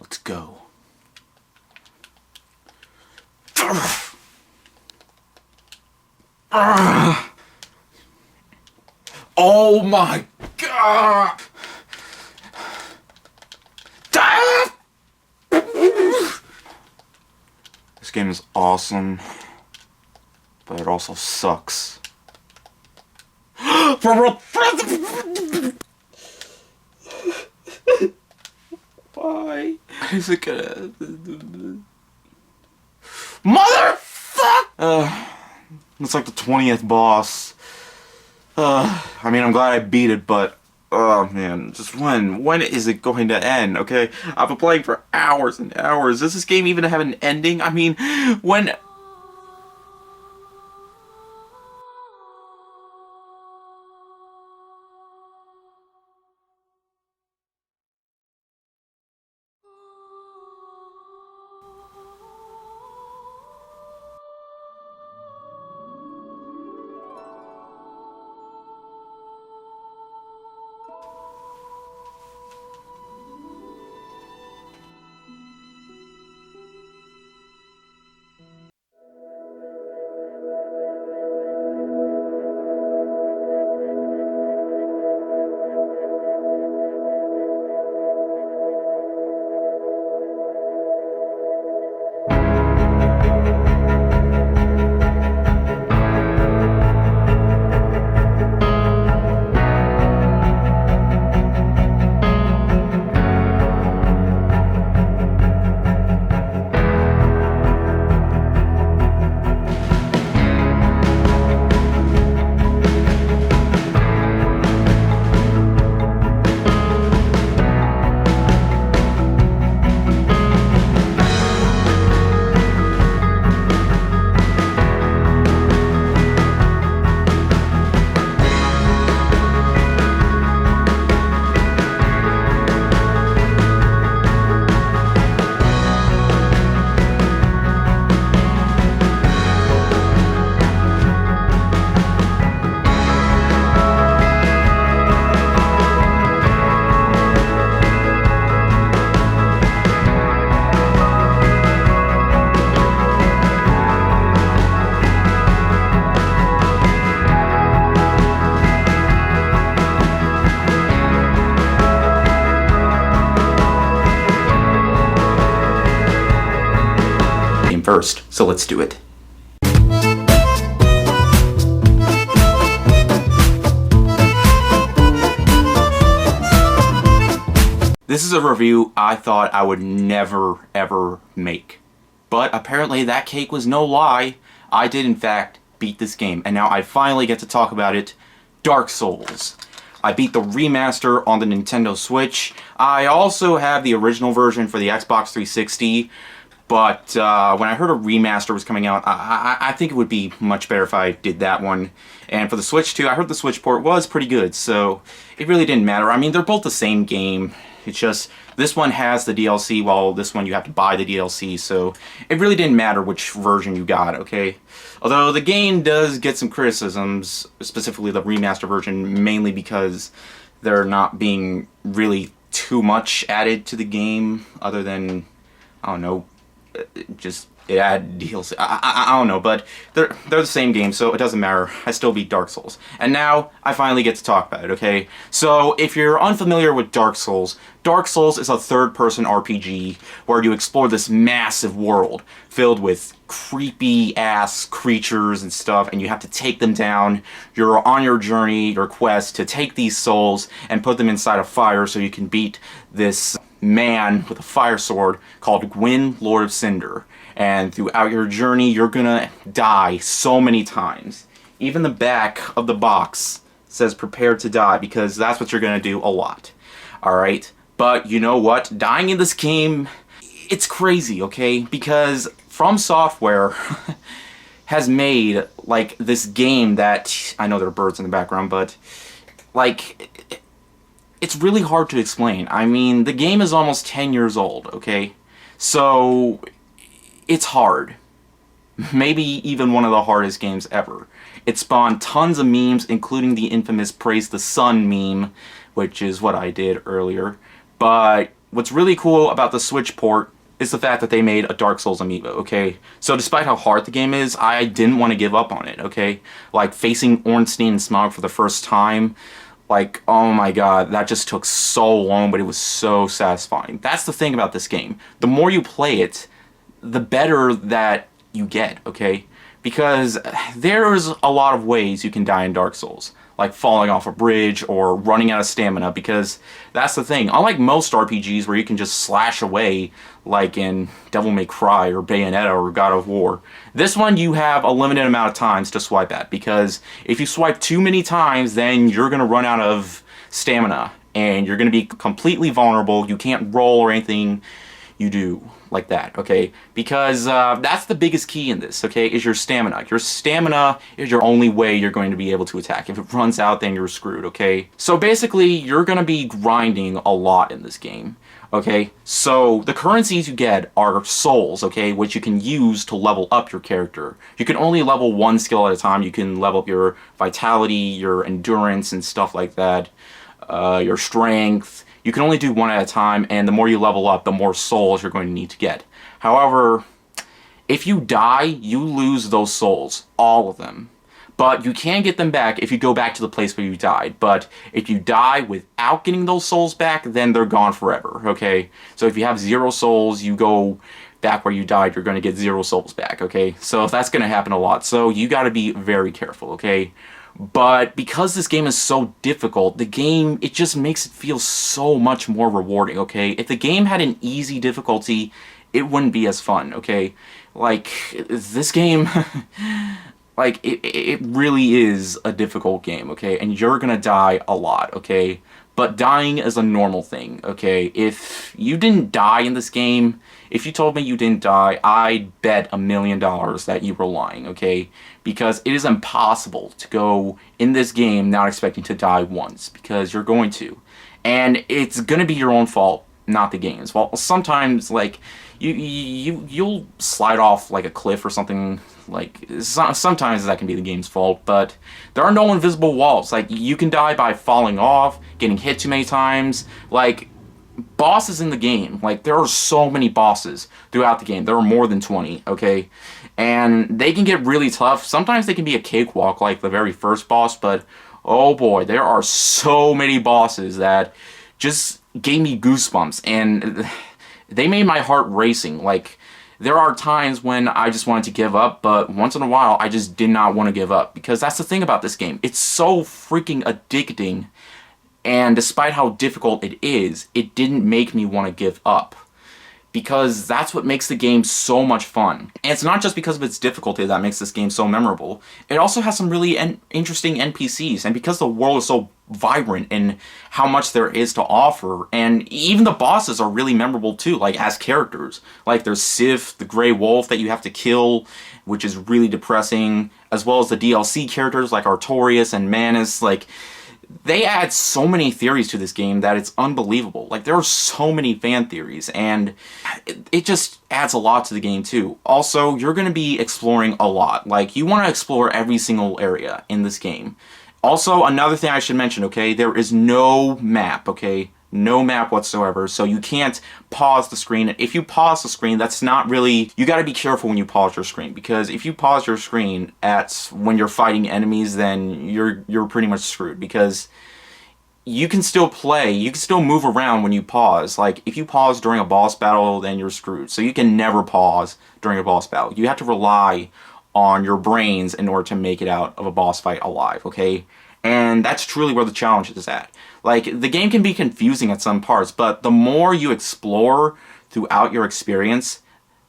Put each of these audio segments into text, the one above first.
Let's go. Oh my god! This game is awesome, but it also sucks. Why is it gonna... Motherfucker! It's like the 20th boss. I mean, I'm glad I beat it, but oh man, just when is it going to end? Okay, I've been playing for hours and hours. Does this game even have an ending? I mean, when... First, so let's do it. This is a review I thought I would never ever make, but apparently that cake was no lie. I did in fact beat this game, and now I finally get to talk about it. Dark Souls. I beat the remaster on the Nintendo Switch. I also have the original version for the Xbox 360. But when I heard a remaster was coming out, I think it would be much better if I did that one. And for the Switch too, I heard the Switch port was pretty good, so it really didn't matter. I mean, they're both the same game. It's just, this one has the DLC, while this one you have to buy the DLC, so it really didn't matter which version you got, okay? Although the game does get some criticisms, specifically the remaster version, mainly because they're not being really too much added to the game, other than, I don't know, just it add DLC. I don't know, but they're the same game, so it doesn't matter. I still beat Dark Souls. And now I finally get to talk about it, okay? So if you're unfamiliar with Dark Souls is a third-person RPG where you explore this massive world filled with creepy-ass creatures and stuff, and you have to take them down. You're on your journey, your quest to take these souls and put them inside a fire so you can beat this man with a fire sword called Gwyn, Lord of Cinder. And throughout your journey, you're gonna die so many times. Even the back of the box says prepare to die, because that's what you're gonna do a lot. Alright? But you know what? Dying in this game, it's crazy, okay? Because From Software has made, like, this game that... I know there are birds in the background, but... like... it's really hard to explain. I mean, the game is almost 10 years old, okay? So, it's hard. Maybe even one of the hardest games ever. It spawned tons of memes, including the infamous Praise the Sun meme, which is what I did earlier. But what's really cool about the Switch port is the fact that they made a Dark Souls amiibo, okay? So despite how hard the game is, I didn't want to give up on it, okay? Like, facing Ornstein and Smaug for the first time, like, oh my god, that just took so long, but it was so satisfying. That's the thing about this game. The more you play it, the better that you get, okay? Because there's a lot of ways you can die in Dark Souls, like falling off a bridge or running out of stamina, because that's the thing. Unlike most RPGs where you can just slash away, like in Devil May Cry or Bayonetta or God of War, this one you have a limited amount of times to swipe at, because if you swipe too many times, then you're going to run out of stamina, and you're going to be completely vulnerable. You can't roll or anything you do like that, okay? Because that's the biggest key in this, okay, is your stamina. Your stamina is your only way you're going to be able to attack. If it runs out, then you're screwed, okay? So basically, you're going to be grinding a lot in this game, okay? So the currencies you get are souls, okay, which you can use to level up your character. You can only level one skill at a time. You can level up your vitality, your endurance, and stuff like that, your strength. You can only do one at a time, and the more you level up, the more souls you're going to need to get. However, if you die, you lose those souls, all of them. But you can get them back if you go back to the place where you died. But if you die without getting those souls back, then they're gone forever, okay? So if you have 0 souls, you go back where you died, you're going to get 0 souls back, okay? So that's going to happen a lot. So you got to be very careful, okay? But because this game is so difficult, the game, it just makes it feel so much more rewarding, okay? If the game had an easy difficulty, it wouldn't be as fun, okay? Like, this game, like, it really is a difficult game, okay? And you're gonna die a lot, okay? But dying is a normal thing, okay? If you didn't die in this game, if you told me you didn't die, I'd bet $1 million that you were lying, okay? Because it is impossible to go in this game not expecting to die once, because you're going to. And it's gonna be your own fault, not the game's. Well, sometimes, like, you'll slide off, like, a cliff or something. Like, sometimes that can be the game's fault, but there are no invisible walls. Like, you can die by falling off, getting hit too many times. Like, bosses in the game, like, there are so many bosses throughout the game. There are more than 20, okay? And they can get really tough. Sometimes they can be a cakewalk, like the very first boss, but oh boy, there are so many bosses that just gave me goosebumps, and they made my heart racing. Like, there are times when I just wanted to give up, but once in a while, I just did not want to give up, because that's the thing about this game. It's so freaking addicting, and despite how difficult it is, it didn't make me want to give up, because that's what makes the game so much fun. And it's not just because of its difficulty that makes this game so memorable. It also has some really interesting NPCs, and because the world is so vibrant in how much there is to offer, and even the bosses are really memorable too, like as characters. Like there's Sif, the Grey Wolf that you have to kill, which is really depressing, as well as the DLC characters like Artorias and Manus. Like, they add so many theories to this game that it's unbelievable. Like, there are so many fan theories, and it just adds a lot to the game too. Also, you're going to be exploring a lot. Like, you want to explore every single area in this game. Also, another thing I should mention, okay, there is no map, okay? No map whatsoever, so you can't pause the screen. If you pause the screen, that's not really... You gotta be careful when you pause your screen, because if you pause your screen when you're fighting enemies, then you're pretty much screwed, because you can still play, you can still move around when you pause. Like, if you pause during a boss battle, then you're screwed. So you can never pause during a boss battle. You have to rely on your brains in order to make it out of a boss fight alive, okay? And that's truly where the challenge is at. Like, the game can be confusing at some parts, but the more you explore throughout your experience,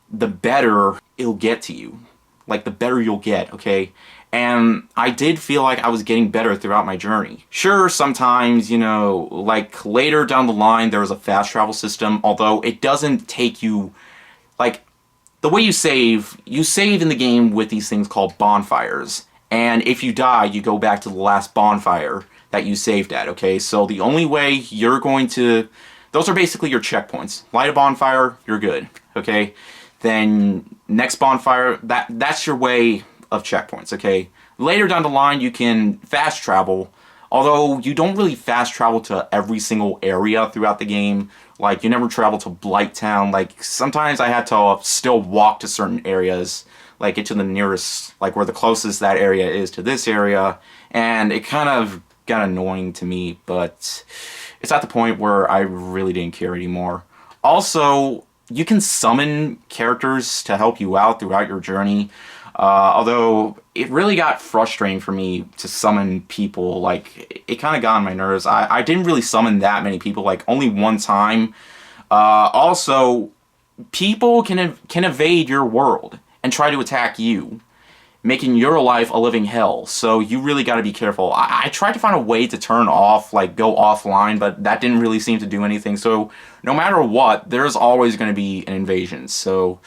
the better it'll get to you. Like, the better you'll get, okay? And I did feel like I was getting better throughout my journey. Sure, sometimes, you know, like, later down the line, there was a fast travel system, although it doesn't take you, like, the way you save in the game with these things called bonfires. And if you die, you go back to the last bonfire that you saved at, okay? So the only way you're going to... Those are basically your checkpoints. Light a bonfire, you're good, okay? Then next bonfire, that's your way of checkpoints, okay? Later down the line, you can fast travel, Although you don't really fast travel to every single area throughout the game. Like, you never travel to Blighttown. Like, sometimes I had to still walk to certain areas, like get to the nearest, like where the closest that area is to this area, and it kind of got annoying to me, but it's at the point where I really didn't care anymore. Also, you can summon characters to help you out throughout your journey. Although it really got frustrating for me to summon people. Like, it kind of got on my nerves. I didn't really summon that many people, like only one time. Also, people can evade your world and try to attack you, making your life a living hell. So you really got to be careful. I tried to find a way to turn off, like go offline, but that didn't really seem to do anything. So no matter what, there's always going to be an invasion. So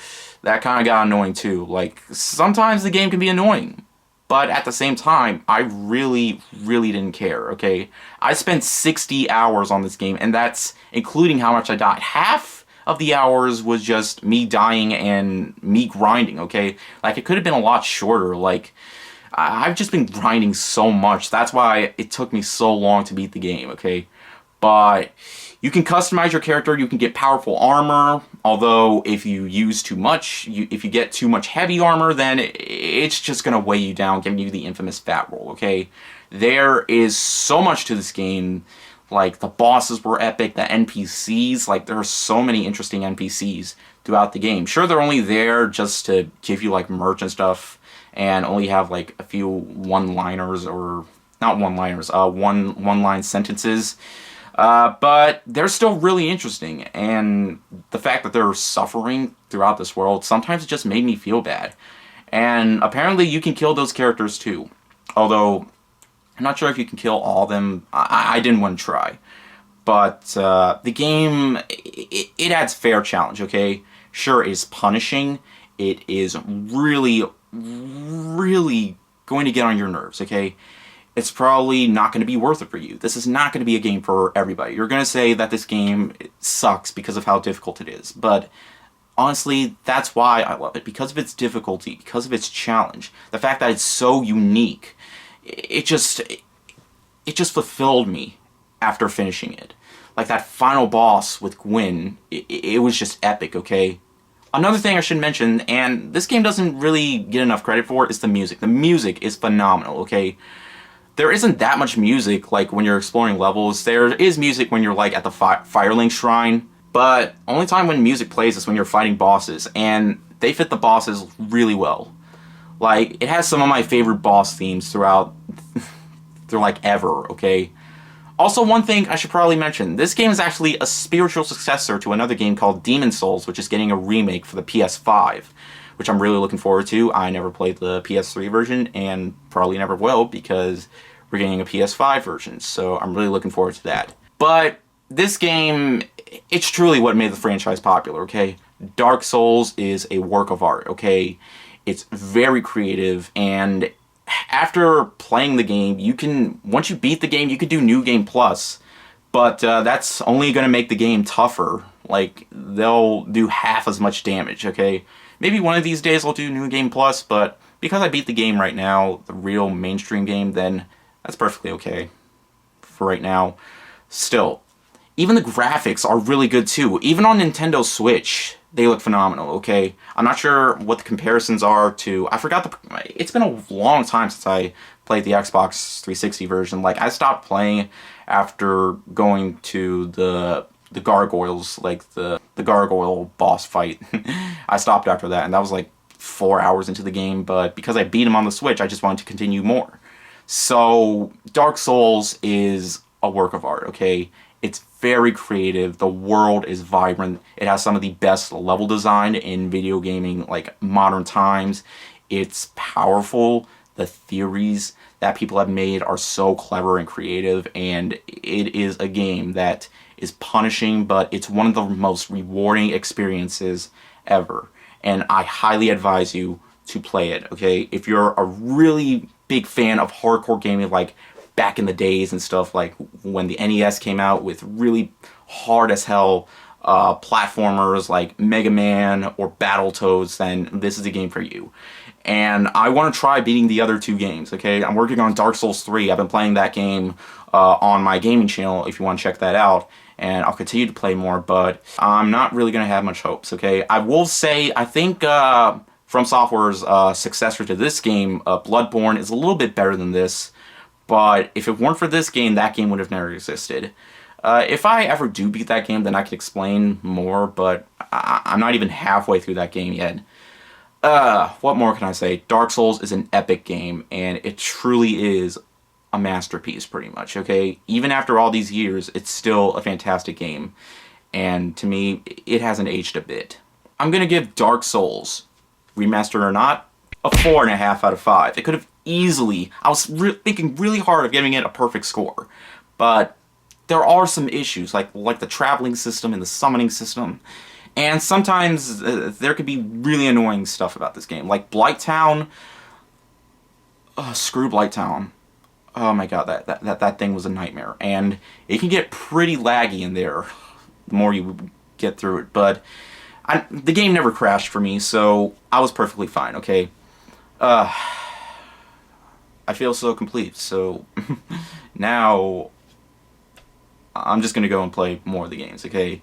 that kind of got annoying too. Like, sometimes the game can be annoying, but at the same time, I really, really didn't care, okay? I spent 60 hours on this game, and that's including how much I died. Half of the hours was just me dying and me grinding, okay? Like, it could have been a lot shorter. Like, I've just been grinding so much. That's why it took me so long to beat the game, okay? But you can customize your character, you can get powerful armor, although if you use too much, if you get too much heavy armor, then it's just going to weigh you down, giving you the infamous fat roll, okay? There is so much to this game. Like, the bosses were epic, the NPCs, like, there are so many interesting NPCs throughout the game. Sure, they're only there just to give you, like, merch and stuff, and only have, like, a few one-liners, or, not one-liners, one-line sentences, but they're still really interesting, and the fact that they're suffering throughout this world, sometimes it just made me feel bad. And apparently you can kill those characters too, although I'm not sure if you can kill all of them. I didn't want to try. But the game, it adds fair challenge, okay? Sure, it is punishing. It is really, really going to get on your nerves, okay? It's probably not going to be worth it for you. This is not going to be a game for everybody. You're going to say that this game sucks because of how difficult it is. But honestly, that's why I love it. Because of its difficulty, because of its challenge. The fact that it's so unique. It just fulfilled me after finishing it. Like, that final boss with Gwyn, it was just epic, okay? Another thing I should mention, and this game doesn't really get enough credit for, is the music. The music is phenomenal, okay? There isn't that much music, like, when you're exploring levels. There is music when you're, like, at the Firelink Shrine, but only time when music plays is when you're fighting bosses, and they fit the bosses really well. Like, it has some of my favorite boss themes throughout, ever, okay? Also, one thing I should probably mention, this game is actually a spiritual successor to another game called Demon's Souls, which is getting a remake for the PS5, which I'm really looking forward to. I never played the PS3 version, and probably never will, because we're getting a PS5 version, so I'm really looking forward to that. But this game, it's truly what made the franchise popular, okay? Dark Souls is a work of art, okay? It's very creative, and after playing the game, once you beat the game, you can do New Game Plus, but that's only going to make the game tougher. Like, they'll do half as much damage, okay? Maybe one of these days I'll do New Game Plus, but because I beat the game right now, the real mainstream game, then that's perfectly okay for right now. Still, even the graphics are really good too. Even on Nintendo Switch, they look phenomenal, okay? I'm not sure what the comparisons are to... I forgot it's been a long time since I played the Xbox 360 version. Like, I stopped playing after going to the gargoyles, like the gargoyle boss fight. I stopped after that, and that was like 4 hours into the game, but because I beat him on the Switch, I just wanted to continue more. So, Dark Souls is a work of art, okay? It's very creative, the world is vibrant, it has some of the best level design in video gaming, like, modern times. It's powerful, the theories that people have made are so clever and creative, and it is a game that is punishing, but it's one of the most rewarding experiences ever. And I highly advise you to play it, okay? If you're a really big fan of hardcore gaming, like back in the days and stuff, like when the NES came out with really hard as hell platformers like Mega Man or Battletoads, then this is the game for you. and I want to try beating the other 2 games, okay? I'm working on Dark Souls 3. I've been playing that game on my gaming channel if you want to check that out, and I'll continue to play more, but I'm not really going to have much hopes, okay? I will say, I think From Software's successor to this game, Bloodborne, is a little bit better than this, but if it weren't for this game, that game would have never existed. If I ever do beat that game, then I could explain more, but I'm not even halfway through that game yet. What more can I say? Dark Souls is an epic game, and it truly is a masterpiece, pretty much, okay? Even after all these years, it's still a fantastic game, and to me, it hasn't aged a bit. I'm gonna give Dark Souls, remastered or not, a 4.5 out of 5. It could have easily, I was thinking really hard of giving it a perfect score, but there are some issues, like the traveling system and the summoning system. And sometimes there could be really annoying stuff about this game. Like Blighttown. Screw Blighttown. Oh my god, that thing was a nightmare. And it can get pretty laggy in there the more you get through it. But the game never crashed for me, so I was perfectly fine, okay? I feel so complete, so now I'm just gonna go and play more of the games, okay?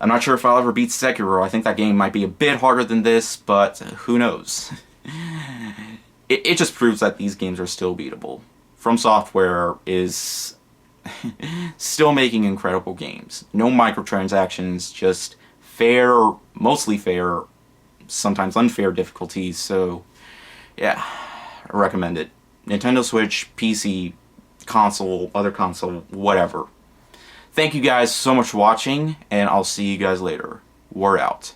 I'm not sure if I'll ever beat Sekiro. I think that game might be a bit harder than this, but who knows? It just proves that these games are still beatable. From Software is still making incredible games. No microtransactions, just fair, mostly fair, sometimes unfair difficulties, so yeah, I recommend it. Nintendo Switch, PC, console, other console, whatever. Thank you guys so much for watching, and I'll see you guys later. We're out.